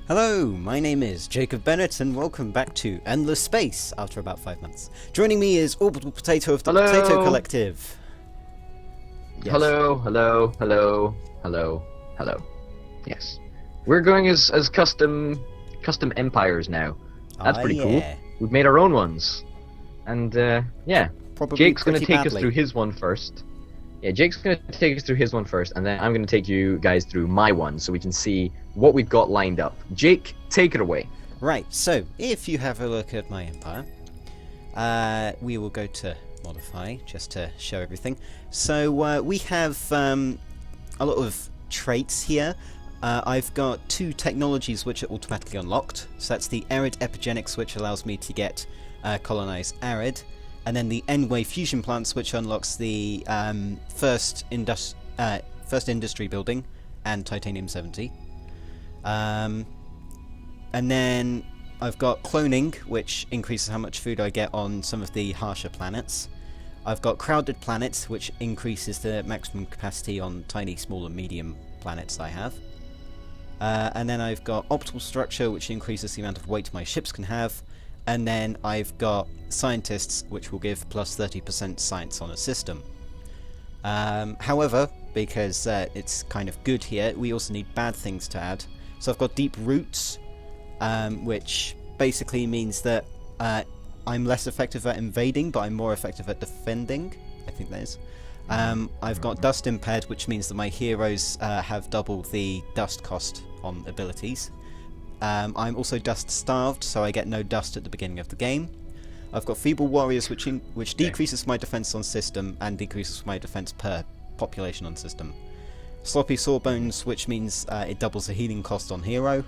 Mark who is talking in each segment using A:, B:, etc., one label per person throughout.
A: Hello, my name is Jacob Bennett, and welcome back to Endless Space after about 5 months. Joining me is Orbital Potato of the
B: Hello.
A: Potato Collective. Yes.
B: Hello. Yes. We're going as custom empires now. That's pretty cool. We've made our own ones. And yeah.
A: Probably
B: Jake's going to take
A: badly.
B: us through his one first. Yeah, Jake's going to take us through his one first, and then I'm going to take you guys through my one so we can see what we've got lined up. Jake, take it away.
A: Right, so if you have a look at my empire, we will go to modify just to show everything. So we have a lot of traits here. I've got 2 technologies which are automatically unlocked. So that's the Arid Epigenics, which allows me to get colonize Arid, and then the N-Way fusion plants, which unlocks the first industry building and Titanium-70. And then I've got cloning, which increases how much food I get on some of the harsher planets. I've got crowded planets, which increases the maximum capacity on tiny, small, and medium planets I have. And then I've got optimal structure, which increases the amount of weight my ships can have. And then I've got scientists, which will give plus 30% science on a system. However, because it's kind of good here, we also need bad things to add. So I've got deep roots, which basically means that I'm less effective at invading, but I'm more effective at defending. I think that is. I've got dust impaired, which means that my heroes have double the dust cost on abilities. I'm also dust starved, so I get no dust at the beginning of the game. I've got feeble warriors, which decreases my defense on system and decreases my defense per population on system. Sloppy sawbones, which means it doubles the healing cost on hero,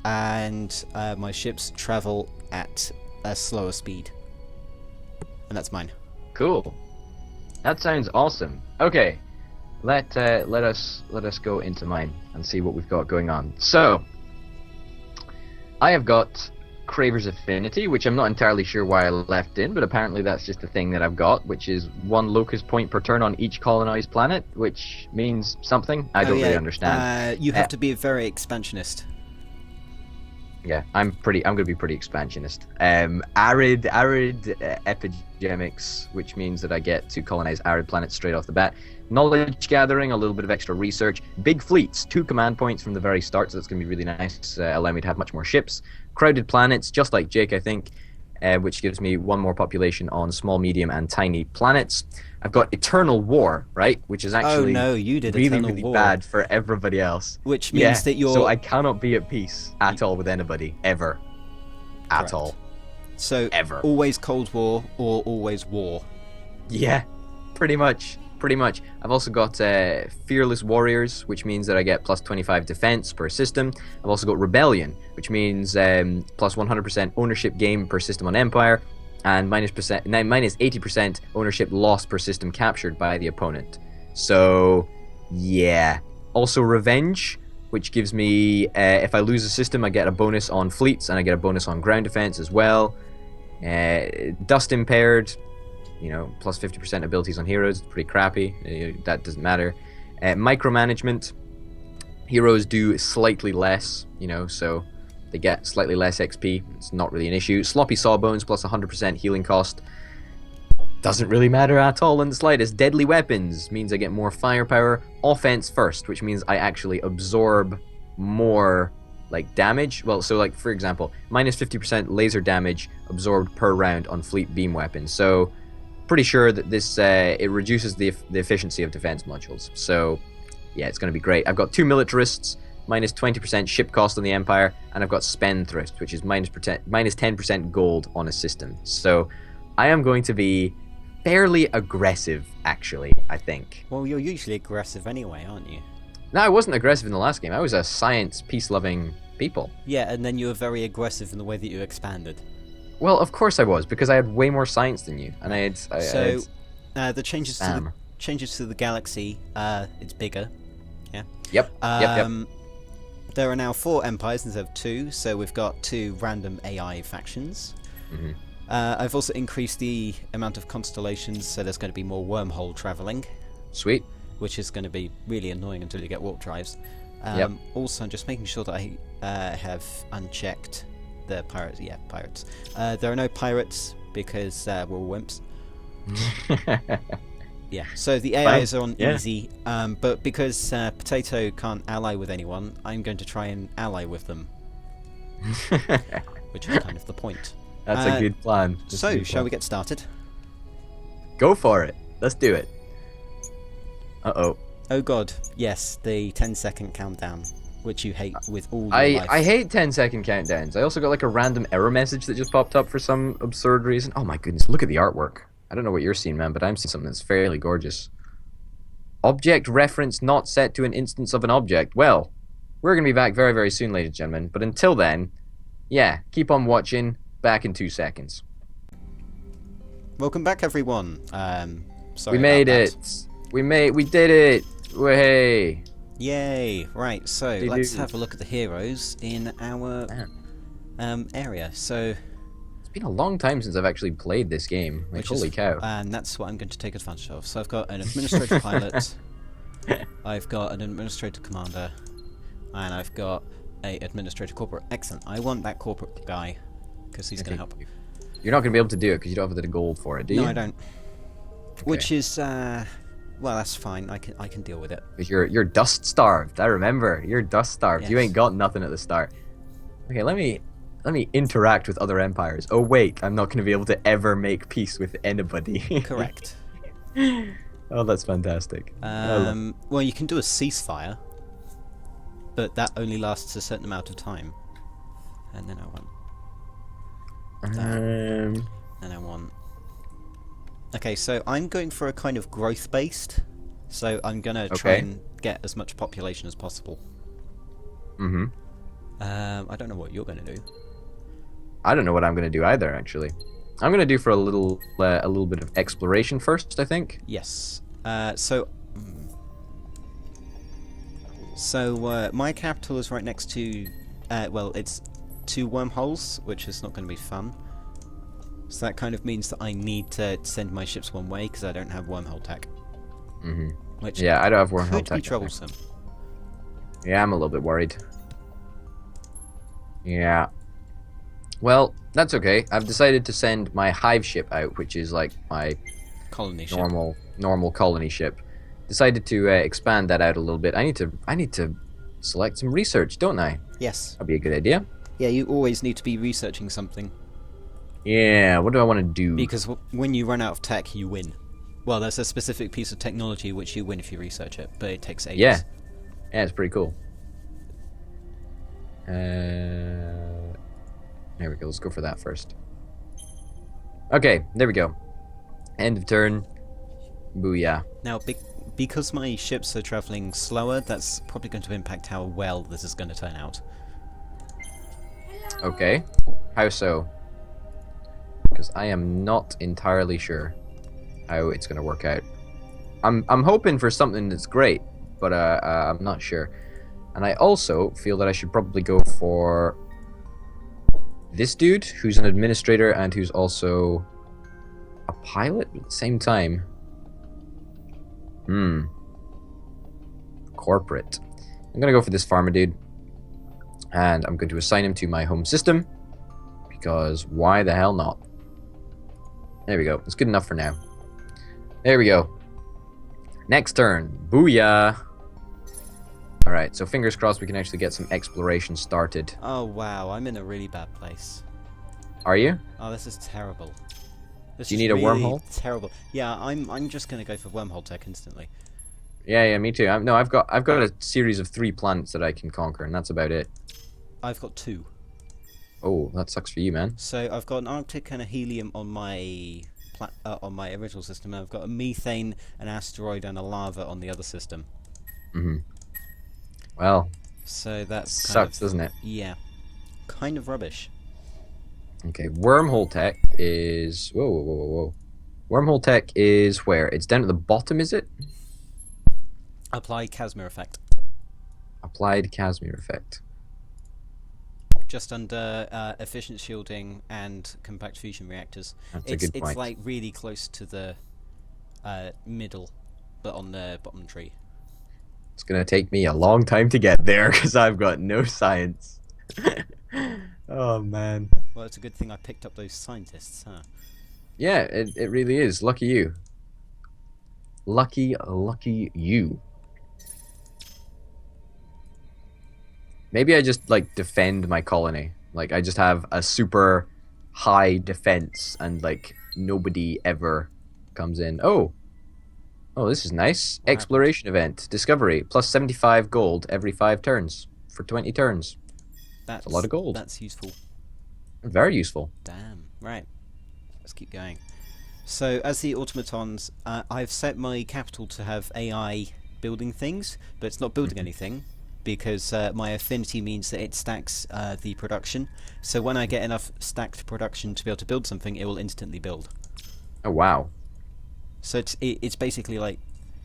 A: and my ships travel at a slower speed. And that's mine.
B: Cool. That sounds awesome. Okay, let us go into mine and see what we've got going on. So, I have got Craver's Affinity, which I'm not entirely sure why I left in, but apparently that's just a thing that I've got, which is 1 locus point per turn on each colonized planet, which means something. I don't really understand.
A: You have to be very expansionist.
B: Yeah, I'm going to be pretty expansionist. Arid epigemics, which means that I get to colonize arid planets straight off the bat. Knowledge gathering, a little bit of extra research. Big fleets, 2 command points from the very start, so that's going to be really nice. Allow me to have much more ships. Crowded planets, just like Jake, I think, which gives me 1 more population on small, medium, and tiny planets. I've got Eternal War, right, which is actually really bad for everybody else.
A: Which means that you're...
B: So I cannot be at peace at all with anybody, ever. At all.
A: So,
B: ever.
A: Always Cold War or always war.
B: Yeah, pretty much. I've also got Fearless Warriors, which means that I get plus 25 defense per system. I've also got Rebellion, which means plus 100% ownership gain per system on Empire, and minus 80% ownership loss per system captured by the opponent. So, yeah. Also Revenge, which gives me, if I lose a system, I get a bonus on fleets, and I get a bonus on ground defense as well. Dust Impaired, plus 50% abilities on heroes. It's pretty crappy. That doesn't matter. Micromanagement. Heroes do slightly less, so they get slightly less XP. It's not really an issue. Sloppy Sawbones, plus 100% healing cost. Doesn't really matter at all in the slightest. Deadly Weapons means I get more firepower. Offense first, which means I actually absorb more damage. Well, so for example, minus 50% laser damage absorbed per round on fleet beam weapons. So pretty sure that this it reduces the efficiency of defense modules. So yeah, it's going to be great. I've got 2 militarists, minus 20% ship cost on the Empire, and I've got Spendthrift, which is minus 10% gold on a system. So I am going to be fairly aggressive, actually, I think.
A: Well, you're usually aggressive anyway, aren't you?
B: No, I wasn't aggressive in the last game. I was a science, peace-loving people.
A: Yeah, and then you were very aggressive in the way that you expanded.
B: Well, of course I was, because I had way more science than you, and I had.
A: The changes to the galaxy, it's bigger. Yeah.
B: Yep.
A: There are now 4 empires instead of 2, so we've got 2 random AI factions.
B: Mm-hmm.
A: I've also increased the amount of constellations, so there's going to be more wormhole traveling.
B: Sweet.
A: Which is going to be really annoying until you get warp drives.
B: Yep.
A: Also, I'm just making sure that I have unchecked the pirates. Yeah, pirates. There are no pirates because we're all wimps. Yeah, so the AIs are on easy, but because Potato can't ally with anyone, I'm going to try and ally with them. Which is kind of the point.
B: That's a good plan.
A: Shall we get started?
B: Go for it. Let's do it. Uh-oh.
A: Oh god, yes, the 10-second countdown, which you hate with all your life.
B: I hate 10-second countdowns. I also got like a random error message that just popped up for some absurd reason. Oh my goodness, look at the artwork. I don't know what you're seeing, man, but I'm seeing something that's fairly gorgeous. Object reference not set to an instance of an object. Well, we're going to be back very, very soon, ladies and gentlemen. But until then, yeah, keep on watching. Back in 2 seconds.
A: Welcome back, everyone. Sorry
B: we made
A: about
B: it. We did it. Way.
A: Yay! Right, so let's have a look at the heroes in our area. So
B: it's been a long time since I've actually played this game. Like, holy cow!
A: And that's what I'm going to take advantage of. So I've got an administrator pilot, I've got an administrator commander, and I've got a administrator corporate. Excellent. I want that corporate guy because he's going to help.
B: You're not going to be able to do it because you don't have the gold for it, do you?
A: No, I don't. Okay. Which is well, that's fine. I can deal with it.
B: Because you're dust starved. I remember. You're dust starved.
A: Yes.
B: You ain't got nothing at the start. Okay, let me interact with other empires. Oh wait, I'm not going to be able to ever make peace with anybody.
A: Correct.
B: Oh, that's fantastic.
A: Well, you can do a ceasefire, but that only lasts a certain amount of time. And then I want that. And I want. Okay, so I'm going for a kind of growth-based. So I'm gonna try and get as much population as possible.
B: Mm-hmm.
A: I don't know what you're gonna do.
B: I don't know what I'm gonna do either. Actually, I'm gonna do for a little bit of exploration first. I think.
A: Yes. So my capital is right next to. Well, it's 2 wormholes, which is not going to be fun. So that kind of means that I need to send my ships one way because I don't have wormhole tech.
B: Mm-hmm.
A: Which
B: I don't have wormhole tech.
A: Could be troublesome.
B: Yeah, I'm a little bit worried. Yeah. Well, that's okay. I've decided to send my hive ship out, which is like my
A: colony ship.
B: Normal colony ship. Decided to expand that out a little bit. I need to select some research, don't I?
A: Yes.
B: That'd be a good idea.
A: Yeah, you always need to be researching something.
B: Yeah, what do I want to do?
A: Because when you run out of tech, you win. Well, there's a specific piece of technology which you win if you research it, but it takes ages.
B: Yeah, it's pretty cool. There we go, let's go for that first. Okay, there we go. End of turn. Booyah.
A: Now, because my ships are travelling slower, that's probably going to impact how well this is going to turn out.
B: Okay, how so? Because I am not entirely sure how it's going to work out. I'm hoping for something that's great, but I'm not sure. And I also feel that I should probably go for this dude, who's an administrator and who's also a pilot at the same time. Corporate. I'm going to go for this farmer dude. And I'm going to assign him to my home system. Because why the hell not? There we go. It's good enough for now. There we go. Next turn. Booyah! Alright, so fingers crossed we can actually get some exploration started.
A: Oh wow, I'm in a really bad place.
B: Are you?
A: Oh, this is terrible.
B: Do you need a wormhole?
A: Terrible. Yeah, I'm just gonna go for wormhole tech instantly.
B: Yeah, me too. I've got a series of 3 planets that I can conquer, and that's about it.
A: I've got 2.
B: Oh, that sucks for you, man.
A: So I've got an Arctic and a helium on my original system, and I've got a methane, an asteroid, and a lava on the other system.
B: Well,
A: so that's
B: sucks, doesn't it?
A: Yeah, kind of rubbish.
B: Okay, wormhole tech is whoa. Wormhole tech is where? It's down at the bottom, is it?
A: Applied Casimir effect.
B: Applied Casimir effect.
A: Just under efficient shielding and compact fusion reactors.
B: That's a good point.
A: It's like really close to the middle, but on the bottom tree.
B: It's gonna take me a long time to get there because I've got no science. Oh man.
A: Well, it's a good thing I picked up those scientists, huh?
B: Yeah, it really is. Lucky you. Lucky you. Maybe I just like defend my colony. Like I just have a super high defense and like nobody ever comes in. Oh, this is nice.
A: What happened?
B: Exploration event. Discovery. Plus 75 gold every 5 turns. For 20 turns.
A: That's
B: a lot of gold.
A: That's useful.
B: Very useful.
A: Damn. Right. Let's keep going. So, as the automatons, I've set my capital to have AI building things, but it's not building anything because my affinity means that it stacks the production. So when I get enough stacked production to be able to build something, it will instantly build.
B: Oh, wow.
A: So it's basically like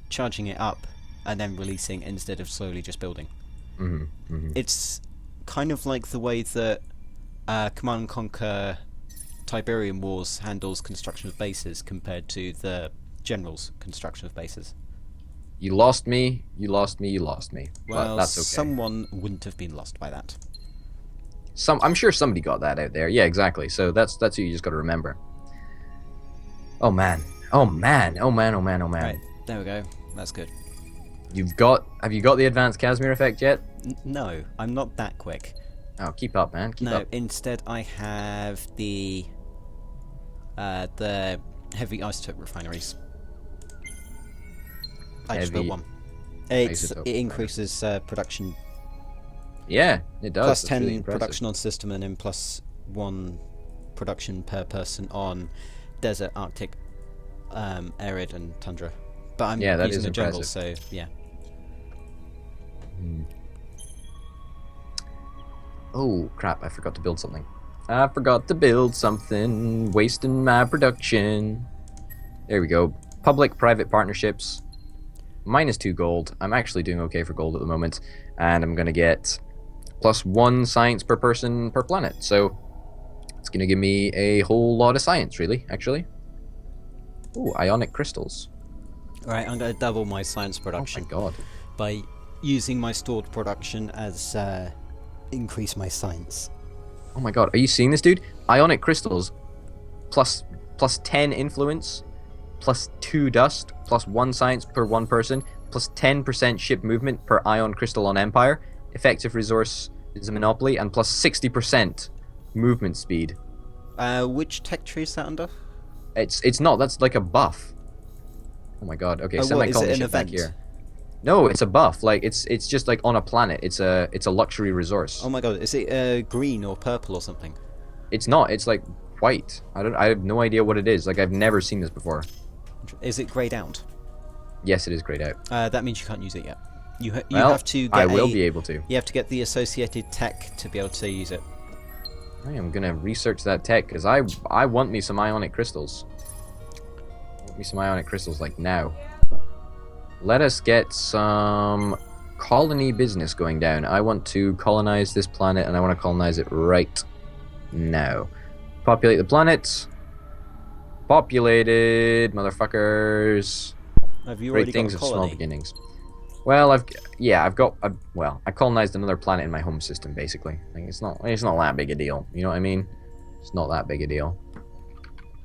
A: charging it up and then releasing instead of slowly just building. It's kind of like the way that Command and Conquer Tiberium Wars handles construction of bases compared to the General's construction of bases.
B: You lost me. You lost me. You lost me.
A: Well,
B: but that's okay.
A: someone wouldn't have been lost by that.
B: I'm sure somebody got that out there. Yeah, exactly. So that's who you just got to remember. Oh man. Oh man. Oh man. Oh man. Oh man.
A: Right, there we go. That's good.
B: Have you got the advanced Casimir effect yet?
A: No, I'm not that quick.
B: Oh, keep up, man. Keep up.
A: Instead I have the heavy isotope refineries. I just built one. It increases production.
B: Yeah, it does.
A: Plus
B: That's
A: 10
B: really
A: production on system and then plus 1 production per person on desert, Arctic, arid and tundra. But I'm using the jungle, so yeah.
B: Oh crap, I forgot to build something. Wasting my production. There we go. Public-private partnerships. -2 gold. I'm actually doing okay for gold at the moment. And I'm going to get +1 science per person per planet. So it's going to give me a whole lot of science, really, actually. Ooh, ionic crystals.
A: Alright, I'm going to double my science production.
B: Oh my god.
A: By using my stored production as increase my science.
B: Oh my god, are you seeing this, dude? Ionic crystals plus 10 influence, +2 dust, +1 science per 1 person, +10% ship movement per ion crystal on Empire. Effective resource is a monopoly, and +60% movement speed.
A: Which tech tree is that under?
B: It's not, that's like a buff. Oh my god, okay, send my colony ship back here. No, it's a buff. Like it's just like on a planet. It's a luxury resource.
A: Oh my god, is it green or purple or something?
B: It's not. It's like white. I have no idea what it is. Like I've never seen this before.
A: Is it grayed out?
B: Yes, it is grayed out.
A: That means you can't use it yet. You
B: Well,
A: have to get
B: I will be able to.
A: You have to get the associated tech to be able to use it.
B: I am gonna research that tech because I want me some ionic crystals. I want me some ionic crystals like now. Let us get some colony business going down. I want to colonize this planet, and I want to colonize it right now. Populate the planet. Populated, motherfuckers.
A: Have you
B: Great
A: already
B: things
A: got a
B: of small
A: colony?
B: beginnings. Well, I colonized another planet in my home system, basically. Like, it's not that big a deal. You know what I mean? It's not that big a deal.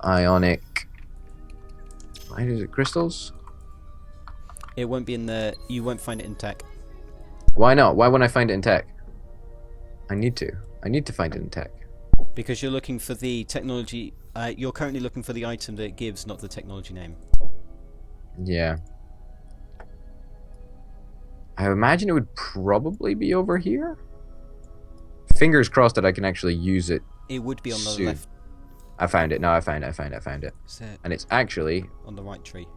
B: Ionic. Why is it crystals?
A: It won't be in the. You won't find it in tech.
B: Why not? Why wouldn't I find it in tech? I need to. I need to find it in tech.
A: Because you're looking for the technology. You're currently looking for the item that it gives, not the technology name.
B: Yeah. I imagine it would probably be over here. Fingers crossed that I can actually use it.
A: It would be on the
B: soon.
A: left.
B: I found it. No, I found it.
A: Is it
B: And it's actually
A: on the right tree?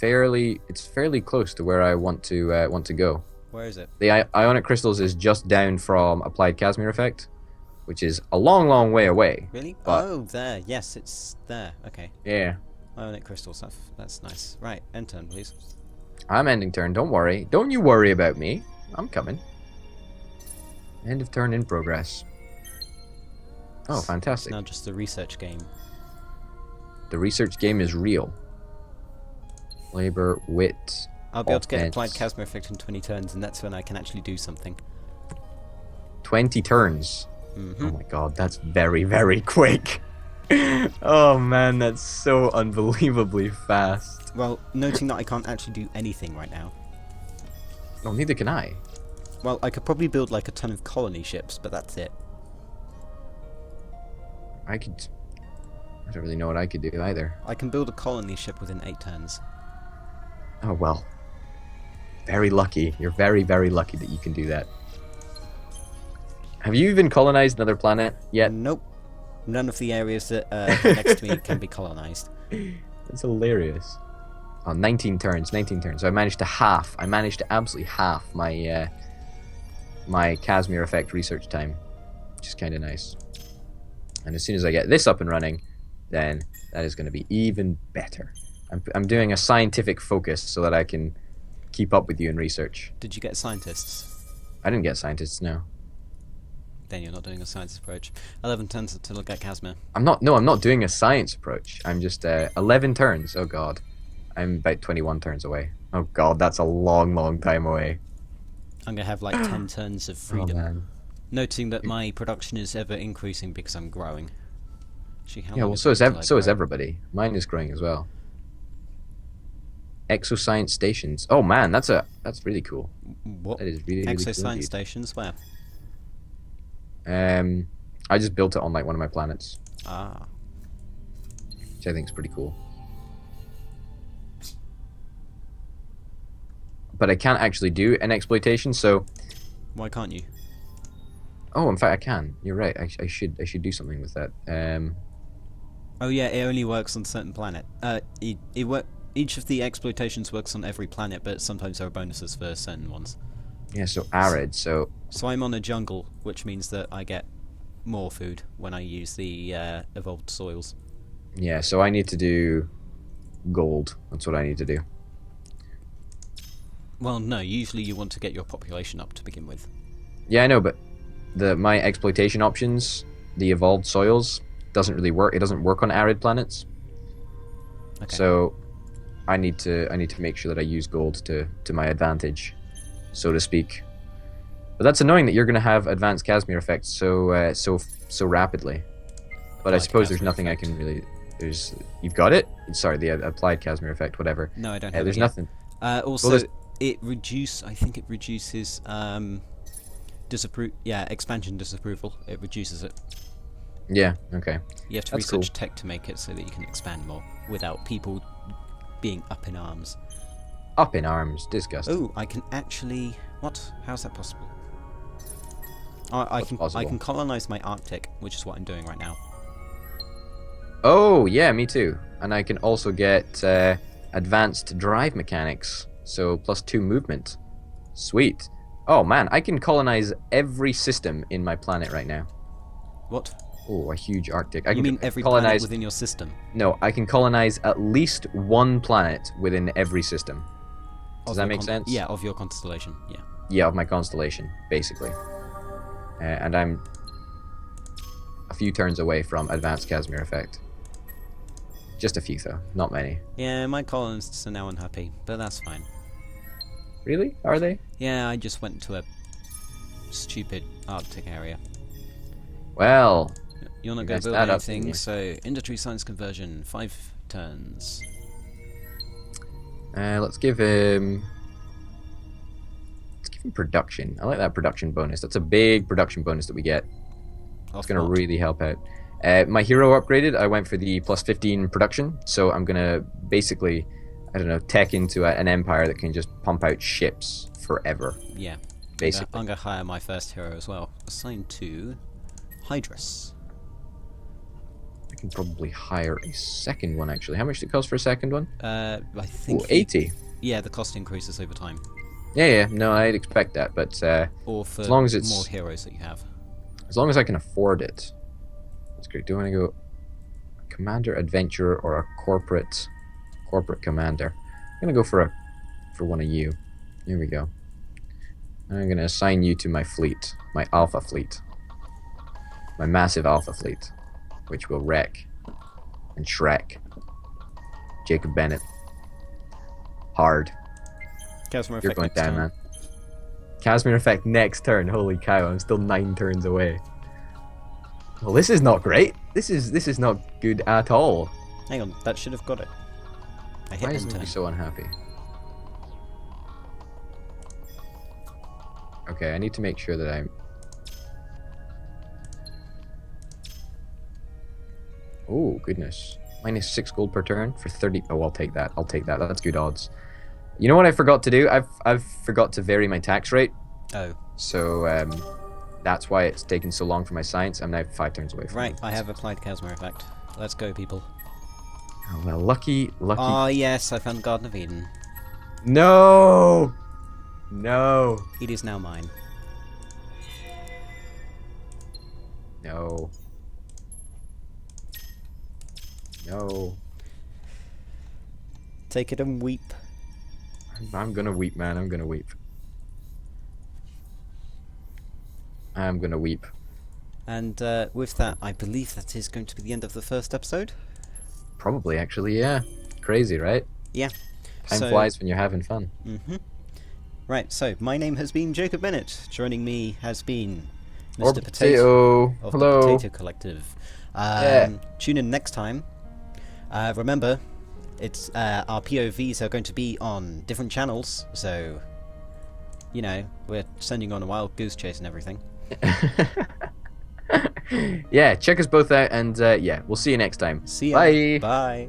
B: it's fairly close to where I want to go.
A: Where is it?
B: The ionic crystals is just down from applied Casimir effect, which is a long way away.
A: Really?
B: But
A: Oh, there. Yes, it's there. Okay.
B: yeah,
A: Ionic crystals. That's nice. Right. End turn, please.
B: I'm ending turn. Don't worry. Don't you worry about me. I'm coming. End of turn in progress. Oh, fantastic.
A: It's now just the research game.
B: The research game is real. Labor, wit,
A: I'll be able to get
B: Offense.
A: applied Casma effect in 20 turns, and that's when I can actually do something.
B: 20 turns.
A: Mm-hmm.
B: Oh my god, that's very, very quick. Oh man, that's so unbelievably fast.
A: Well, noting that I can't actually do anything right now.
B: Oh, neither can I.
A: Well, I could probably build like a ton of colony ships, but that's it.
B: I don't really know what I could do either.
A: I can build a colony ship within 8 turns.
B: Oh well. Very lucky. You're very, very lucky that you can do that. Have you even colonized another planet yet?
A: Nope. None of the areas that are next to me can be colonized.
B: That's hilarious. Oh, 19 turns, 19 turns. So I managed to absolutely half my my Casimir effect research time, which is kind of nice. And as soon as I get this up and running, then that is going to be even better. I'm doing a scientific focus so that I can keep up with you in research.
A: Did you get scientists?
B: I didn't get scientists, no.
A: Then you're not doing a science approach. 11 turns until I get Casimir.
B: I'm not doing a science approach. I'm just 11 turns. Oh god. I'm about 21 turns away. Oh god, that's a long, long time away.
A: I'm going to have like 10 turns of freedom.
B: Oh, man.
A: Noting that my production is ever increasing because I'm growing. Actually, how
B: Yeah,
A: long
B: well,
A: is
B: so
A: it
B: is
A: until I
B: so is
A: grow?
B: everybody. Mine is growing as well. Exoscience stations. Oh man, that's really cool.
A: What?
B: That is really, really cool.
A: Exoscience
B: indeed.
A: stations? Where?
B: I just built it on like one of my planets,
A: Ah.
B: which I think is pretty cool. But I can't actually do an exploitation, so.
A: Why can't you?
B: Oh, in fact, I can. You're right. I should do something with that.
A: Oh yeah, it only works on certain planet. Each of the exploitations works on every planet, but sometimes there are bonuses for certain ones.
B: Yeah, so arid. So
A: So I'm on a jungle, which means that I get more food when I use the evolved soils.
B: yeah, so I need to do gold. That's what I need to do.
A: Well, no, usually you want to get your population up to begin with.
B: Yeah, I know, but my exploitation options, the evolved soils, doesn't really work. It doesn't work on arid planets.
A: Okay.
B: So I need to make sure that I use gold to my advantage, so to speak. But that's annoying that you're going to have advanced Casimir effects so rapidly. But I
A: Applied
B: suppose there's
A: Casimir
B: nothing
A: effect.
B: I can really. You've got it. Sorry, the applied Casimir effect, whatever.
A: No, I don't have
B: There's
A: it yet.
B: nothing.
A: Also,
B: there's-
A: I think it reduces expansion disapproval. It reduces it.
B: Yeah. Okay.
A: You have to
B: That's
A: research
B: cool.
A: tech to make it so that you can expand more without people being up in arms.
B: Up in arms. Disgusting.
A: Oh, I can actually. What? How's that possible? I
B: What's
A: can
B: possible?
A: colonize my Arctic, which is what I'm doing right now.
B: Oh yeah, me too. And I can also get advanced drive mechanics, so +2 movement. Sweet. Oh man, I can colonize every system in my planet right now.
A: What?
B: Oh, a huge Arctic. I
A: You
B: can
A: mean every planet
B: colonize.
A: within your system?
B: No, I can colonize at least one planet within every system. Does
A: Of
B: that
A: your
B: make sense?
A: Yeah, of your constellation. Yeah.
B: Yeah, of my constellation, basically. And I'm a few turns away from advanced Casimir effect. Just a few, though. Not many.
A: Yeah, my colonists are now unhappy, but that's fine.
B: Really? Are they?
A: Yeah, I just went to a stupid Arctic area.
B: Well,
A: You're not
B: You
A: going to
B: messed
A: build
B: that up,
A: anything,
B: didn't you?
A: so industry science conversion, 5 turns.
B: let's give him production. I like that production bonus. That's a big production bonus that we get. It's going to really help out. My hero upgraded. I went for the +15 production, so I'm going to basically, I don't know, tech into an empire that can just pump out ships forever.
A: Yeah.
B: Basically.
A: I'm going to hire my first hero as well. Assigned to Hydrus.
B: I can probably hire a second one, actually. How much did it cost for a second one?
A: I think...
B: Oh, 80.
A: Yeah, the cost increases over time.
B: Yeah, no, I'd expect that, but
A: Or for
B: as long as it's-
A: more heroes that you have.
B: as long as I can afford it. That's great. Do I want to go commander, adventurer, or a corporate commander? I'm gonna go for one of you. Here we go. I'm gonna assign you to my fleet, my alpha fleet, my massive alpha fleet, which will wreck and Shrek. Jacob Bennett. Hard.
A: Casimir
B: You're
A: effect
B: going
A: next
B: down,
A: turn.
B: man. Casimir effect next turn. Holy cow! I'm still 9 turns away. Well, this is not great. This is not good at all.
A: Hang on, that should have got it. I hit
B: Why
A: one
B: isn't
A: turn.
B: he so unhappy? Okay, I need to make sure that I'm... Oh, goodness. Minus 6 gold per turn for 30... Oh, I'll take that. I'll take that. That's good odds. You know what I forgot to do? I've forgot to vary my tax rate.
A: Oh.
B: So, that's why it's taking so long for my science. I'm now 5 turns away from
A: Right,
B: it.
A: I have applied Casimir effect. Let's go, people.
B: Oh, well, lucky.
A: Oh, yes, I found Garden of Eden.
B: No! No.
A: It is now mine.
B: No. No.
A: Take it and weep.
B: I'm gonna weep, man. I'm gonna weep. I'm gonna weep.
A: And with that, I believe that is going to be the end of the first episode.
B: Probably, actually, yeah. Crazy, right?
A: Yeah.
B: Time flies when you're having fun.
A: Right, so my name has been Jacob Bennett. Joining me has been Mr.
B: Orbital.
A: Potato of
B: Hello.
A: the Potato Collective. Tune in next time. Remember, it's our POVs are going to be on different channels, so you know we're sending on a wild goose chase and everything.
B: Yeah, check us both out, and yeah, we'll see you next time.
A: See ya.
B: Bye.
A: Bye.